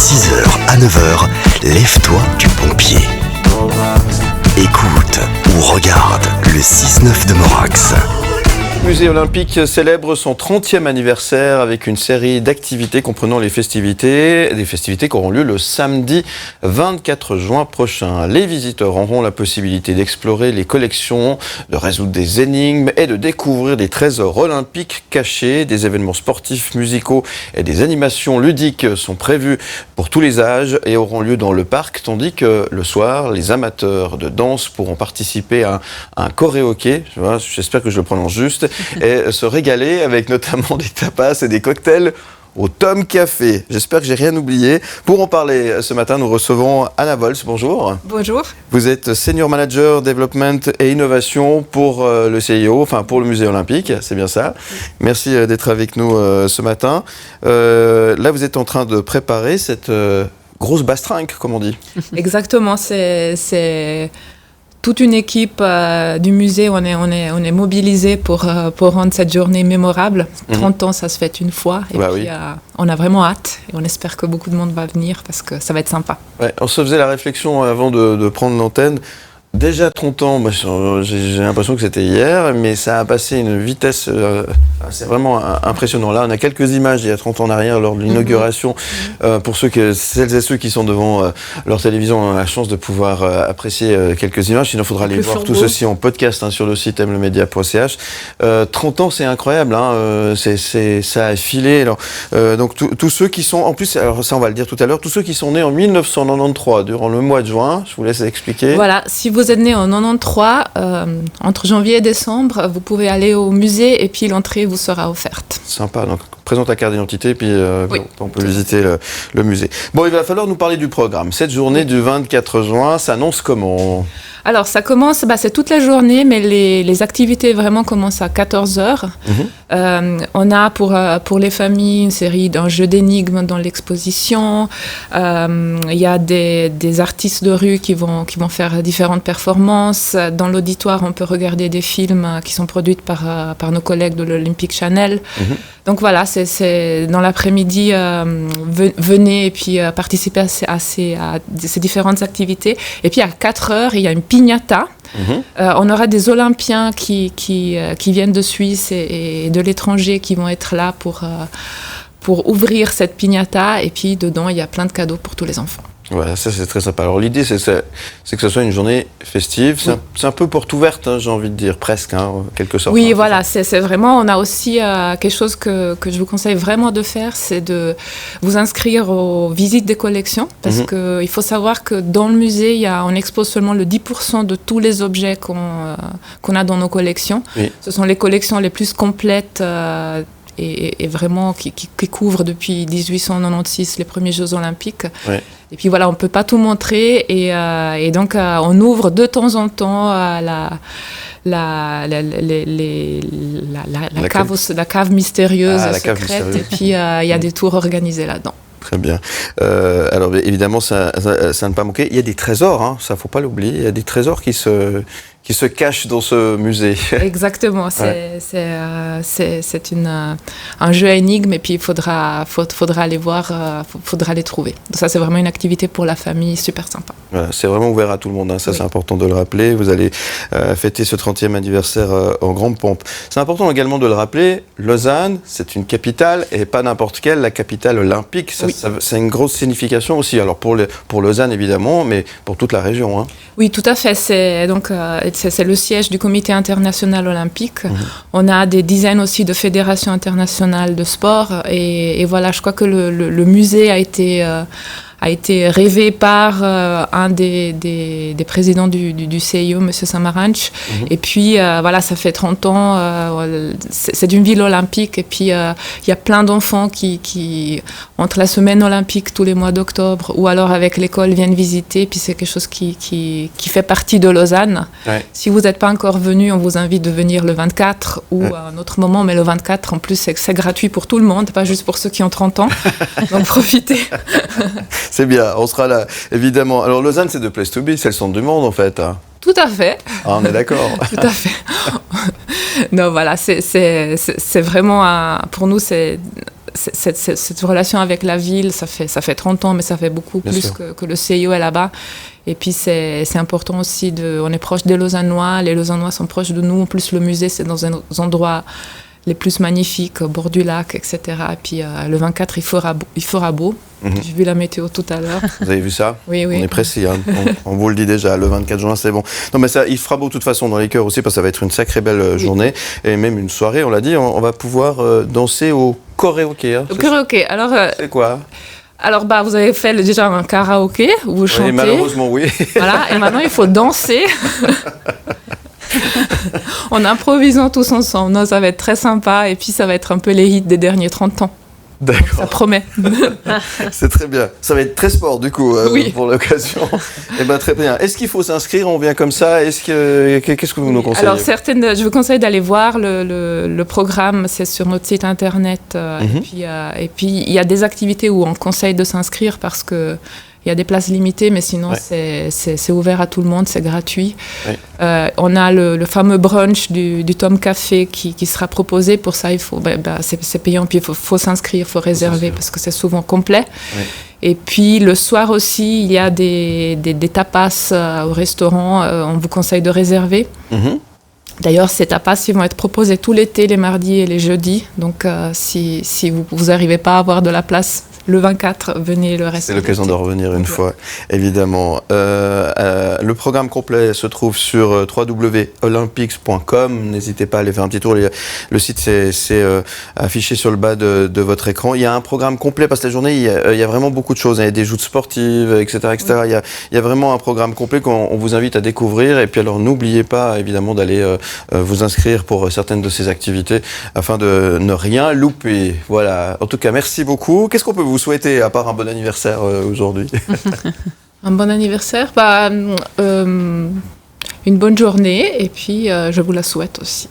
6h à 9h, lève-toi du bon pied. Écoute ou regarde le 6-9 de Morax. Le musée olympique célèbre son 30e anniversaire avec une série d'activités comprenant des festivités qui auront lieu le samedi 24 juin prochain. Les visiteurs auront la possibilité d'explorer les collections, de résoudre des énigmes et de découvrir des trésors olympiques cachés. Des événements sportifs, musicaux et des animations ludiques sont prévus pour tous les âges et auront lieu dans le parc, tandis que le soir, les amateurs de danse pourront participer à un choréoké, j'espère que je le prononce juste, et se régaler avec notamment des tapas et des cocktails au Tom Café. J'espère que j'ai rien oublié. Pour en parler ce matin, nous recevons Anna Vols. Bonjour. Bonjour. Vous êtes Senior Manager Development et Innovation pour le CIO, enfin pour le Musée Olympique, c'est bien ça. Merci d'être avec nous ce matin. Là, vous êtes en train de préparer cette grosse bastringue, comme on dit. Exactement, c'est toute une équipe du musée, on est mobilisés pour rendre cette journée mémorable. 30 ans, ça se fait une fois. Et puis, on a vraiment hâte. Et on espère que beaucoup de monde va venir parce que ça va être sympa. Ouais, on se faisait la réflexion avant de prendre l'antenne. Déjà 30 ans, moi, j'ai l'impression que c'était hier, mais ça a passé une vitesse, c'est vraiment impressionnant. Là, on a quelques images il y a 30 ans en arrière lors de l'inauguration. Pour celles et ceux qui sont devant leur télévision, on a la chance de pouvoir apprécier quelques images. Sinon, il faudra les voir tous aussi en podcast sur le site mlemedia.ch. 30 ans, c'est incroyable. Ça a filé. Alors, donc, tous ceux qui sont, en plus, alors ça on va le dire tout à l'heure, tous ceux qui sont nés en 1993, durant le mois de juin, je vous laisse expliquer. Voilà, si vous êtes né en 93, entre janvier et décembre, vous pouvez aller au musée et puis l'entrée vous sera offerte. Sympa, donc présente ta carte d'identité et puis on peut visiter le musée. Bon, il va falloir nous parler du programme. Cette journée du 24 juin s'annonce comment ? Alors, ça commence, c'est toute la journée, mais les activités vraiment commencent à 14h. On a pour les familles une série d'un jeu d'énigmes dans l'exposition. Il y a des artistes de rue qui vont faire différentes performances. Dans l'auditoire, on peut regarder des films qui sont produits par nos collègues de l'Olympic Channel. Donc voilà, c'est dans l'après-midi, venez et puis participez à ces différentes activités. Et puis à 4h, il y a une piñata. On aura des Olympiens qui viennent de Suisse et de l'étranger qui vont être là pour ouvrir cette piñata. Et puis dedans, il y a plein de cadeaux pour tous les enfants. Voilà, ça c'est très sympa. Alors l'idée c'est que ce soit une journée festive, c'est un peu porte ouverte, j'ai envie de dire, presque, quelque sorte. Oui, voilà, c'est vraiment, on a aussi quelque chose que je vous conseille vraiment de faire, c'est de vous inscrire aux visites des collections, parce qu'il faut savoir que dans le musée, on expose seulement le 10% de tous les objets qu'on a dans nos collections. Oui. Ce sont les collections les plus complètes et vraiment qui couvrent depuis 1896 les premiers Jeux Olympiques. Oui. Et puis voilà, on ne peut pas tout montrer et donc on ouvre de temps en temps la cave mystérieuse, secrète, et puis il y a des tours organisés là-dedans. Très bien. Alors évidemment, ça ne pas manquer. Il y a des trésors, ça ne faut pas l'oublier. Il y a des trésors qui se cachent dans ce musée. Exactement. C'est un jeu à énigmes et puis il faudra aller voir, faudra les trouver. Donc ça, c'est vraiment une activité pour la famille super sympa. Voilà, c'est vraiment ouvert à tout le monde, ça oui. C'est important de le rappeler. Vous allez fêter ce 30e anniversaire en grande pompe. C'est important également de le rappeler, Lausanne, c'est une capitale et pas n'importe quelle, la capitale olympique. C'est une grosse signification aussi, alors pour Lausanne évidemment, mais pour toute la région. Oui, tout à fait. C'est le siège du Comité international olympique. On a des dizaines aussi de fédérations internationales de sport et voilà, je crois que le musée a été rêvé par un des présidents du CIO, M. Samaranch. Et puis, voilà, ça fait 30 ans, c'est une ville olympique. Et puis, il y a plein d'enfants qui, entre la semaine olympique tous les mois d'octobre, ou alors avec l'école, viennent visiter. Puis, c'est quelque chose qui fait partie de Lausanne. Ouais. Si vous n'êtes pas encore venu, on vous invite de venir le 24 ou à un autre moment. Mais le 24, en plus, c'est gratuit pour tout le monde, pas juste pour ceux qui ont 30 ans. Donc, profitez. C'est bien, on sera là, évidemment. Alors Lausanne, c'est the place to be, c'est le centre du monde en fait. Tout à fait. Ah, on est d'accord. Tout à fait. Non, voilà, c'est vraiment, pour nous, c'est cette relation avec la ville, ça fait 30 ans, mais ça fait beaucoup Bien plus sûr. que le CIO est là-bas. Et puis c'est important aussi, on est proche des Lausannois, les Lausannois sont proches de nous. En plus, le musée, c'est dans un endroit les plus magnifiques, au bord du lac, etc. Et puis le 24, il fera beau. J'ai vu la météo tout à l'heure. Vous avez vu ça? Oui. On est précis, hein. on vous le dit déjà, le 24 juin, c'est bon. Non, mais ça, il fera beau de toute façon dans les chœurs aussi, parce que ça va être une sacrée belle journée, et même une soirée, on l'a dit, on va pouvoir danser au karaoké. Hein. Au karaoké, alors... C'est quoi? Alors, vous avez fait déjà un karaoké où vous chantez. Oui, malheureusement, oui. Voilà, et maintenant, il faut danser. En improvisant tous ensemble. Non, ça va être très sympa. Et puis, ça va être un peu les hits des derniers 30 ans. Ça D'accord, promet. c'est très bien. Ça va être très sport, du coup, Oui. pour l'occasion. Eh bien, très bien. Est-ce qu'il faut s'inscrire? On vient comme ça? Qu'est-ce que vous nous conseillez? Alors, je vous conseille d'aller voir le programme. C'est sur notre site internet. Et puis, il y a des activités où on conseille de s'inscrire parce que il y a des places limitées, mais sinon, c'est ouvert à tout le monde, c'est gratuit. Oui. On a le fameux brunch du Tom Café qui sera proposé. Pour ça, c'est payant, puis il faut s'inscrire, il faut réserver parce que c'est souvent complet. Oui. Et puis, le soir aussi, il y a des tapas au restaurant. On vous conseille de réserver. D'ailleurs, ces tapas, ils vont être proposés tout l'été, les mardis et les jeudis. Donc, si vous n'arrivez pas à avoir de la place, le 24, venez le reste. C'est l'occasion de revenir une fois, évidemment. Le programme complet se trouve sur www.olympics.com. N'hésitez pas à aller faire un petit tour. Le site, c'est affiché sur le bas de votre écran. Il y a un programme complet parce que la journée, il y a vraiment beaucoup de choses. Il y a des joutes sportives, etc. etc. Oui. Il y a vraiment un programme complet qu'on vous invite à découvrir. Et puis alors, n'oubliez pas, évidemment, d'aller vous inscrire pour certaines de ces activités afin de ne rien louper. Voilà. En tout cas, merci beaucoup. Qu'est-ce qu'on peut vous souhaiter à part un bon anniversaire aujourd'hui? Un bon anniversaire, une bonne journée et puis je vous la souhaite aussi.